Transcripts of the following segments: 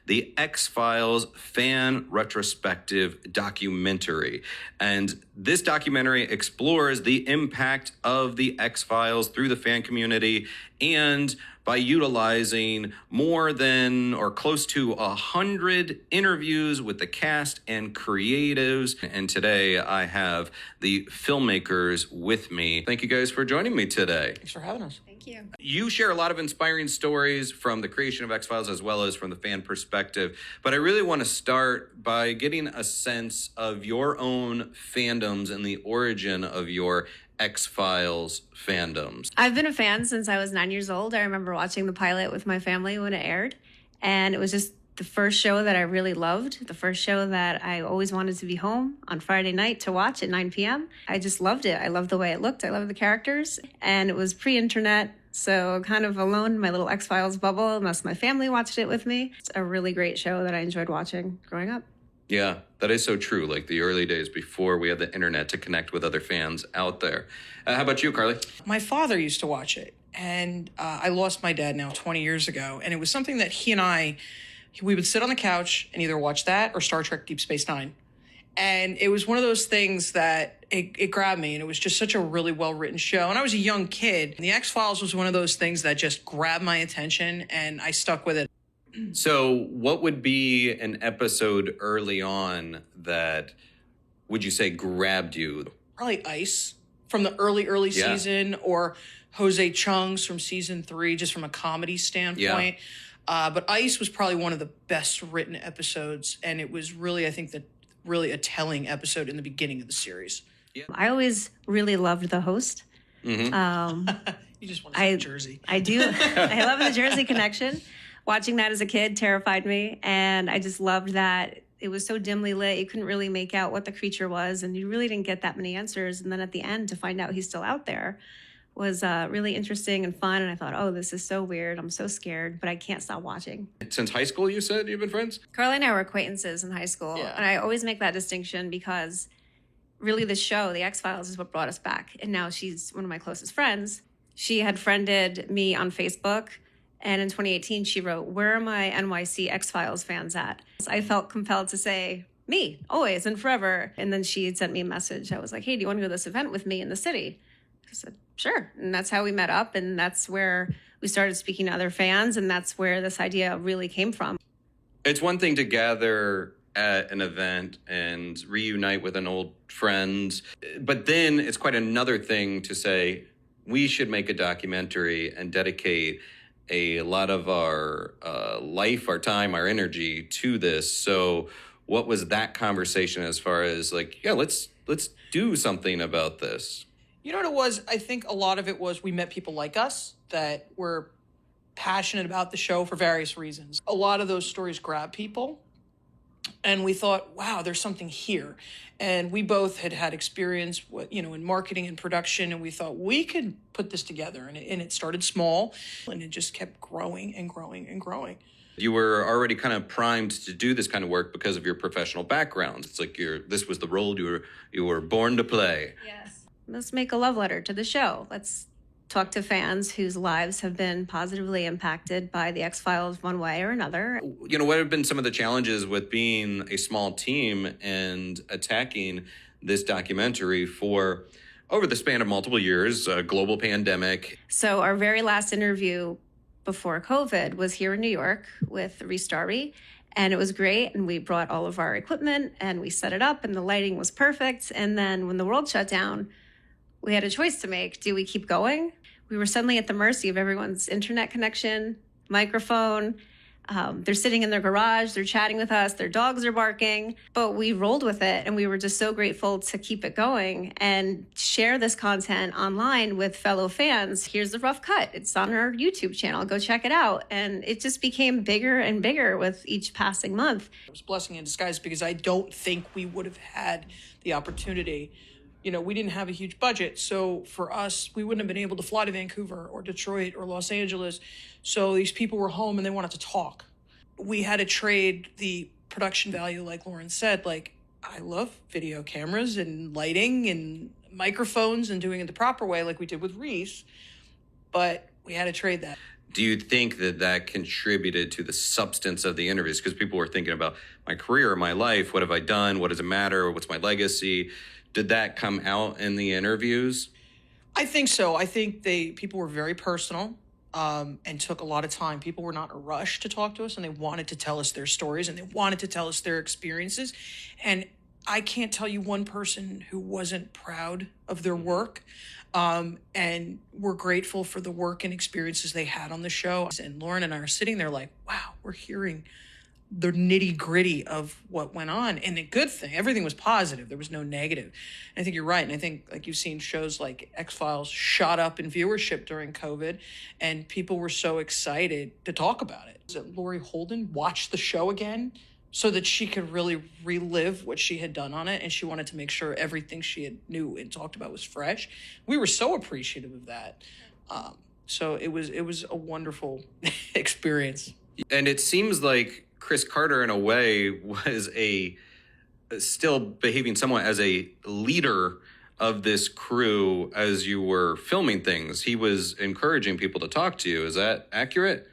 the X-Files fan retrospective documentary. And this documentary explores the impact of the X-Files through the fan community, and by utilizing more than or close to 100 interviews with the cast and creatives. And today I have the filmmakers with me. Thank you guys for joining me today. Thanks for having us. Thank you. You share a lot of inspiring stories from the creation of X-Files as well as from the fan perspective. But I really want to start by getting a sense of your own fandoms and the origin of your X-Files fandoms. I've been a fan since I was 9 years old. I remember watching the pilot with my family when it aired. And it was just the first show that I really loved, the first show that I always wanted to be home on Friday night to watch at 9 p.m. I just loved it. I loved the way it looked. I loved the characters. And it was pre-internet, so kind of alone in my little X-Files bubble, unless my family watched it with me. It's a really great show that I enjoyed watching growing up. Yeah, that is so true. Like the early days before we had the internet to connect with other fans out there. How about you, Carly? My father used to watch it, and I lost my dad now 20 years ago. And it was something that we would sit on the couch and either watch that or Star Trek Deep Space Nine. And it was one of those things that it grabbed me, and it was just such a really well-written show. And I was a young kid. The X-Files was one of those things that just grabbed my attention, and I stuck with it. So what would be an episode early on that, would you say, grabbed you? Probably Ice from the early season, or Jose Chung's from season 3, just from a comedy standpoint. Yeah. But Ice was probably one of the best written episodes, and it was really, I think, really a telling episode in the beginning of the series. Yeah. I always really loved the host. Mm-hmm. You just want to say Jersey. I do. I love the Jersey connection. Watching that as a kid terrified me, and I just loved that it was so dimly lit. You couldn't really make out what the creature was, and you really didn't get that many answers. And then at the end, to find out he's still out there was really interesting and fun. And I thought, oh, this is so weird. I'm so scared, but I can't stop watching. Since high school, you said you've been friends? Carly and I were acquaintances in high school, and I always make that distinction because really the show, The X-Files, is what brought us back. And now she's one of my closest friends. She had friended me on Facebook, and in 2018, she wrote, "Where are my NYC X-Files fans at?" So I felt compelled to say, me, always and forever. And then she had sent me a message. I was like, hey, do you want to go to this event with me in the city? I said, sure. And that's how we met up. And that's where we started speaking to other fans. And that's where this idea really came from. It's one thing to gather at an event and reunite with an old friend, but then it's quite another thing to say, we should make a documentary and dedicate a lot of our life, our time, our energy to this. So what was that conversation as far as like, yeah, let's do something about this? You know what it was? I think a lot of it was we met people like us that were passionate about the show for various reasons. A lot of those stories grab people, and we thought, wow, there's something here. And we both had experience, in marketing and production, and we thought we could put this together. And it started small, and it just kept growing and growing and growing. You were already kind of primed to do this kind of work because of your professional background. It's like this was the role you were born to play. Yes. Let's make a love letter to the show. Let's talk to fans whose lives have been positively impacted by the X-Files one way or another. What have been some of the challenges with being a small team and attacking this documentary for over the span of multiple years, a global pandemic? So our very last interview before COVID was here in New York with Reese Darby, and it was great. And we brought all of our equipment and we set it up and the lighting was perfect. And then when the world shut down, we had a choice to make. Do we keep going? We were suddenly at the mercy of everyone's internet connection, microphone. They're sitting in their garage, they're chatting with us, their dogs are barking, but we rolled with it. And we were just so grateful to keep it going and share this content online with fellow fans. Here's the rough cut. It's on our YouTube channel. Go check it out. And it just became bigger and bigger with each passing month. It was a blessing in disguise because I don't think we would have had the opportunity. We didn't have a huge budget. So for us, we wouldn't have been able to fly to Vancouver or Detroit or Los Angeles. So these people were home and they wanted to talk. We had to trade the production value, like Lauren said. Like, I love video cameras and lighting and microphones and doing it the proper way like we did with Reese. But we had to trade that. Do you think that that contributed to the substance of the interviews? Because people were thinking about my career, my life, what have I done? What does it matter? What's my legacy? Did that come out in the interviews? I think so. I think people were very personal, and took a lot of time. People were not in a rush to talk to us, and they wanted to tell us their stories, and they wanted to tell us their experiences. And I can't tell you one person who wasn't proud of their work. And we're grateful for the work and experiences they had on the show. And Lauren and I are sitting there like, wow, we're hearing the nitty gritty of what went on. And a good thing, everything was positive. There was no negative. And I think you're right. And I think, like, you've seen shows like X-Files shot up in viewership during COVID, and people were so excited to talk about it. That Lori Holden watched the show again so that she could really relive what she had done on it. And she wanted to make sure everything she had knew and talked about was fresh. We were so appreciative of that. So it was a wonderful experience. And it seems like Chris Carter, in a way, was still behaving somewhat as a leader of this crew as you were filming things. He was encouraging people to talk to you. Is that accurate?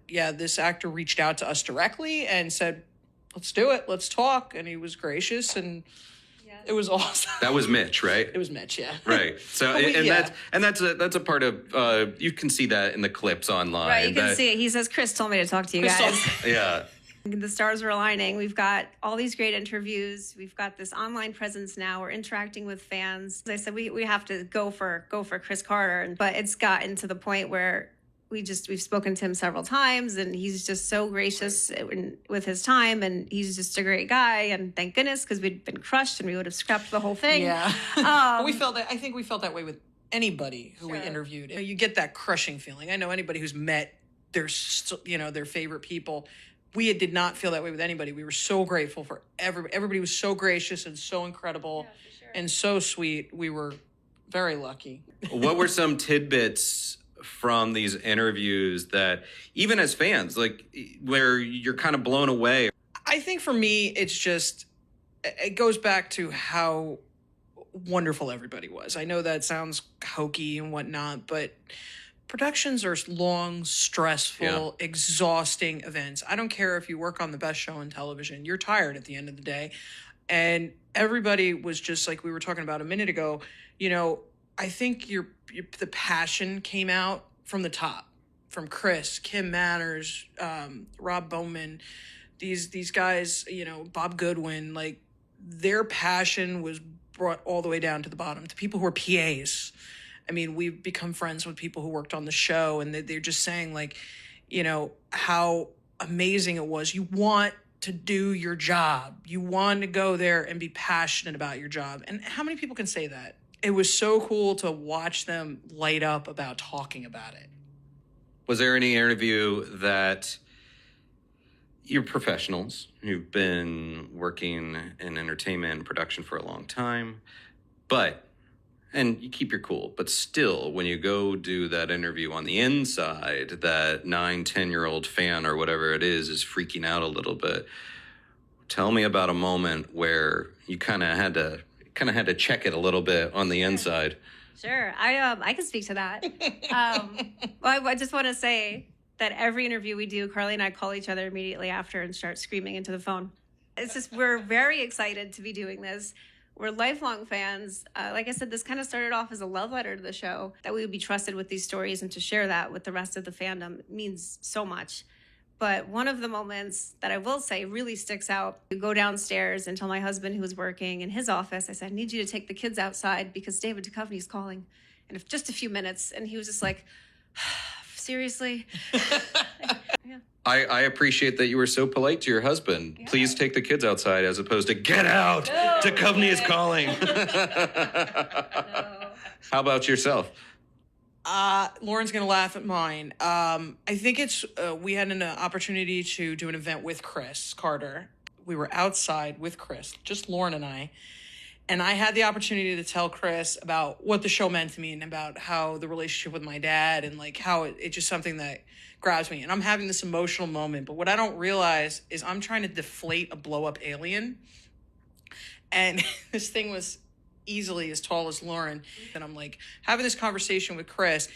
Yeah, this actor reached out to us directly and said, let's do it. Let's talk. And he was gracious, and it was awesome. That was Mitch, right? It was Mitch, yeah. Right. So, that's a part of, you can see that in the clips online. Right, you can see it. He says, Chris told me to talk to you guys. Yeah. The stars are aligning. We've got all these great interviews. We've got this online presence now. We're interacting with fans. As I said, we have to go for Chris Carter. But it's gotten to the point where we've spoken to him several times, and he's just so gracious with his time, and he's just a great guy. And thank goodness, because we'd been crushed and we would have scrapped the whole thing. Yeah. But I think we felt that way with anybody who we interviewed. You get that crushing feeling. I know anybody who's met their favorite people. We did not feel that way with anybody. We were so grateful for everybody was so gracious and so incredible and so sweet. We were very lucky. What were some tidbits from these interviews that, even as fans, like, where you're kind of blown away? I think for me, it goes back to how wonderful everybody was. I know that sounds hokey and whatnot, but productions are long, stressful, exhausting events. I don't care if you work on the best show on television, you're tired at the end of the day. And everybody was just like we were talking about a minute ago, I think the passion came out from the top, from Chris, Kim Manners, Rob Bowman, these guys, Bob Goodwin, like, their passion was brought all the way down to the bottom, to people who are PAs. I mean, we've become friends with people who worked on the show, and they're just saying, like, how amazing it was. You want to do your job. You want to go there and be passionate about your job. And how many people can say that? It was so cool to watch them light up about talking about it. Was there any interview that you're professionals who've been working in entertainment and production for a long time, and you keep your cool, but still, when you go do that interview on the inside, that 9-10-year-old fan or whatever it is freaking out a little bit? Tell me about a moment where you kind of had to check it a little bit on the inside. Sure. I can speak to that. I just want to say that every interview we do, Carly and I call each other immediately after and start screaming into the phone. It's just, we're very excited to be doing this. We're lifelong fans. Like I said, this kind of started off as a love letter to the show, that we would be trusted with these stories, and to share that with the rest of the fandom means so much. But one of the moments that I will say really sticks out, we go downstairs and tell my husband, who was working in his office, I said, I need you to take the kids outside because David Duchovny's calling in just a few minutes. And he was just like, seriously? Yeah. I appreciate that you were so polite to your husband. Yeah. Please take the kids outside, as opposed to, get out! No, Duchovny is calling. No. How about yourself? Lauren's going to laugh at mine. I think we had an opportunity to do an event with Chris Carter. We were outside with Chris, just Lauren and I had the opportunity to tell Chris about what the show meant to me, and about how the relationship with my dad, and like how it's just something that grabs me. And I'm having this emotional moment, but what I don't realize is I'm trying to deflate a blow-up alien. And this thing was easily as tall as Lauren. And I'm like having this conversation with Chris,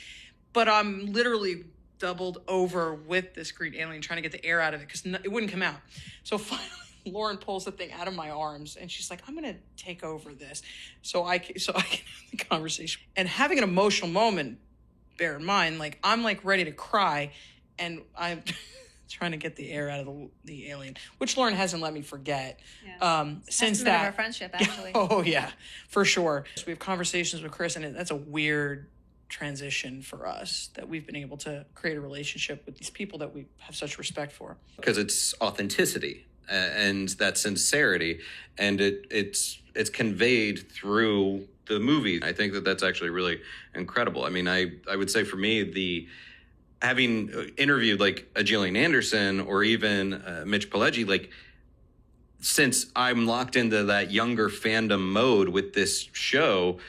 but I'm literally doubled over with this green alien trying to get the air out of it because it wouldn't come out. So finally, Lauren pulls the thing out of my arms and she's like, I'm going to take over this. So I can have the conversation. And having an emotional moment, bear in mind, like I'm like ready to cry and I'm trying to get the air out of the alien, which Lauren hasn't let me forget. Yeah. Since that. Of our friendship, actually. Oh, yeah, for sure. So we have conversations with Chris, and that's a weird transition for us that we've been able to create a relationship with these people that we have such respect for. Because it's authenticity and that sincerity, and it's conveyed through the movie. I think that's actually really incredible. I mean, I would say for me, having interviewed like a Gillian Anderson or even Mitch Pileggi, like since I'm locked into that younger fandom mode with this show,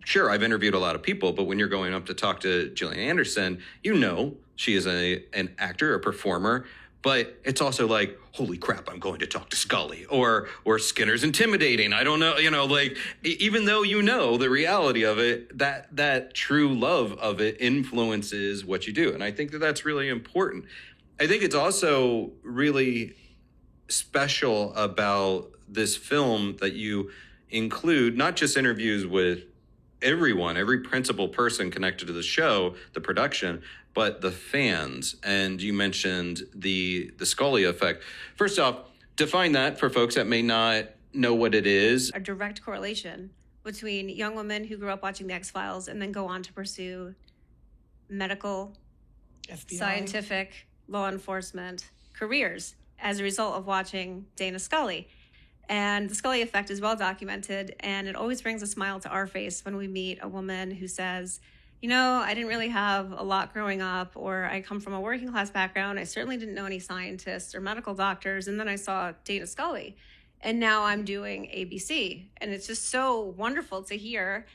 sure, I've interviewed a lot of people, but when you're going up to talk to Gillian Anderson, you know she is an actor, a performer, but it's also like, holy crap, I'm going to talk to Scully, or Skinner's intimidating. I don't know, like even though you know the reality of it, that true love of it influences what you do, and I think that's really important. I think it's also really special about this film that you include not just interviews with everyone, every principal person connected to the show, the production, but the fans. And you mentioned the Scully effect. First off, define that for folks that may not know what it is. A direct correlation between young women who grew up watching the X-Files and then go on to pursue medical, FBI. Scientific, law enforcement careers as a result of watching Dana Scully. And the Scully effect is well documented, and it always brings a smile to our face when we meet a woman who says, I didn't really have a lot growing up, or I come from a working class background. I certainly didn't know any scientists or medical doctors. And then I saw Dana Scully, and now I'm doing ABC. And it's just so wonderful to hear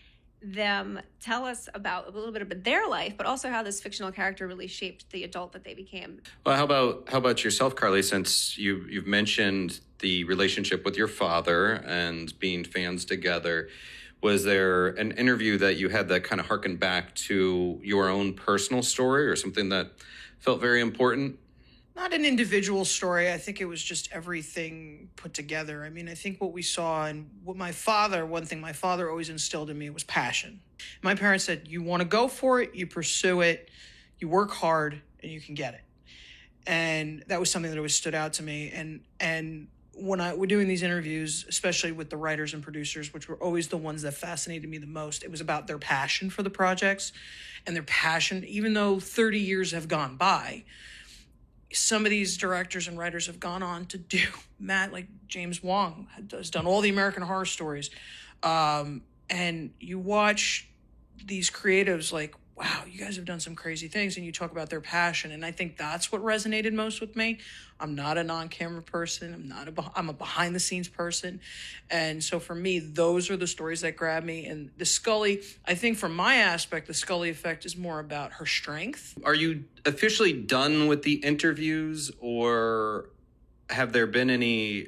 them tell us about a little bit about their life, but also how this fictional character really shaped the adult that they became. Well, how about yourself, Carly? Since you've mentioned the relationship with your father and being fans together, was there an interview that you had that kind of harkened back to your own personal story or something that felt very important? Not an individual story. I think it was just everything put together. I mean, I think what we saw and what one thing my father always instilled in me was passion. My parents said, you want to go for it, you pursue it, you work hard, and you can get it. And that was something that always stood out to me. And when we're doing these interviews, especially with the writers and producers, which were always the ones that fascinated me the most, it was about their passion for the projects and their passion, even though 30 years have gone by. Some of these directors and writers have gone on to do, like James Wong has done all the American Horror Stories. And you watch these creatives like, wow, you guys have done some crazy things, and you talk about their passion. And I think that's what resonated most with me. I'm not a non-camera person. I'm a behind the scenes person. And so for me, those are the stories that grab me. And the Scully, I think from my aspect, the Scully effect is more about her strength. Are you officially done with the interviews, or have there been any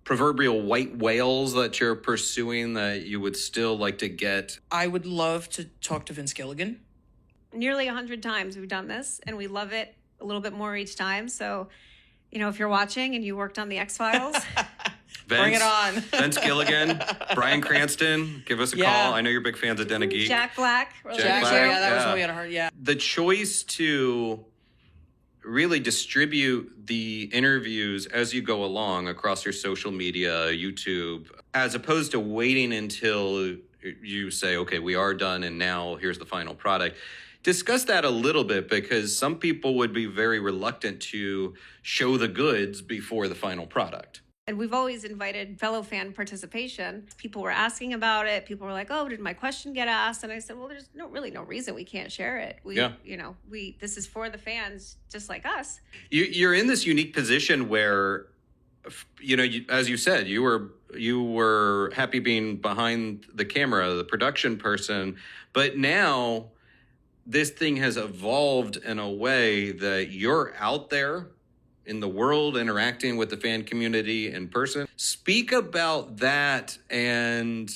proverbial white whales that you're pursuing that you would still like to get? I would love to talk to Vince Gilligan. Nearly 100 times we've done this, and we love it a little bit more each time. So, if you're watching and you worked on the X-Files, bring it on. Vince Gilligan, Bryan Cranston, give us a call. I know you're big fans of Den of Geek. Jack Black. Jack Black, yeah, that was really on heart. Yeah. The choice to really distribute the interviews as you go along across your social media, YouTube, as opposed to waiting until you say, okay, we are done and now here's the final product. Discuss that a little bit, because some people would be very reluctant to show the goods before the final product. And we've always invited fellow fan participation. People were asking about it. People were like, oh, did my question get asked? And I said, well, there's no reason we can't share it. This is for the fans just like us. You're in this unique position where, as you said, you were happy being behind the camera, the production person, but now this thing has evolved in a way that you're out there in the world interacting with the fan community in person. Speak about that and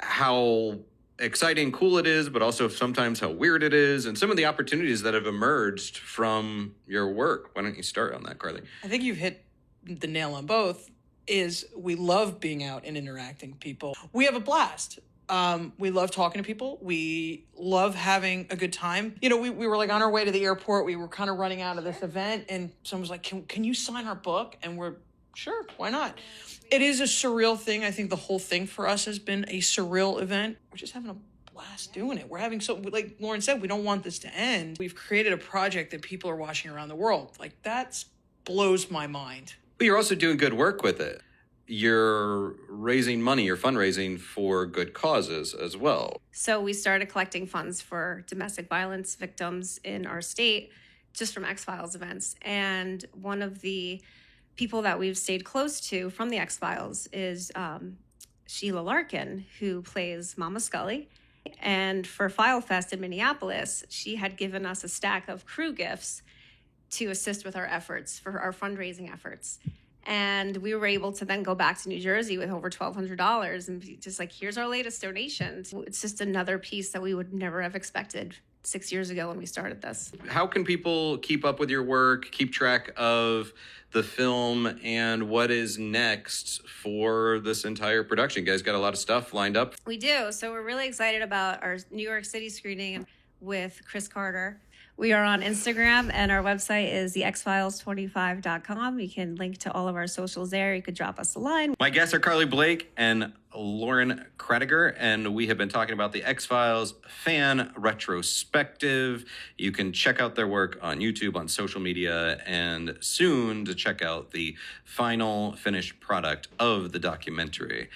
how exciting, cool it is, but also sometimes how weird it is, and some of the opportunities that have emerged from your work. Why don't you start on that, Carly? I think you've hit the nail on both. Is we love being out and interacting with people. We have a blast. We love talking to people. We love having a good time. You know, we were like on our way to the airport. We were kind of running out of this event, and someone was like, can you sign our book? And we're, sure, why not? It is a surreal thing. I think the whole thing for us has been a surreal event. We're just having a blast doing it. We're having like Lauren said, we don't want this to end. We've created a project that people are watching around the world. Like, that blows my mind. But you're also doing good work with it. You're raising money, you're fundraising for good causes as well. So we started collecting funds for domestic violence victims in our state just from X-Files events. And one of the people that we've stayed close to from the X-Files is Sheila Larkin, who plays Mama Scully. And for File Fest in Minneapolis, she had given us a stack of crew gifts to assist with our efforts, for our fundraising efforts. And we were able to then go back to New Jersey with over $1,200 and be just like, here's our latest donation. It's just another piece that we would never have expected 6 years ago when we started this. How can people keep up with your work, keep track of the film, and what is next for this entire production? You guys got a lot of stuff lined up. We do. So we're really excited about our New York City screening with Chris Carter. We are on Instagram, and our website is thexfiles25.com. You can link to all of our socials there. You could drop us a line. My guests are Carly Blake and Lauren Krediger, and we have been talking about the X-Files fan retrospective. You can check out their work on YouTube, on social media, and soon to check out the final finished product of the documentary.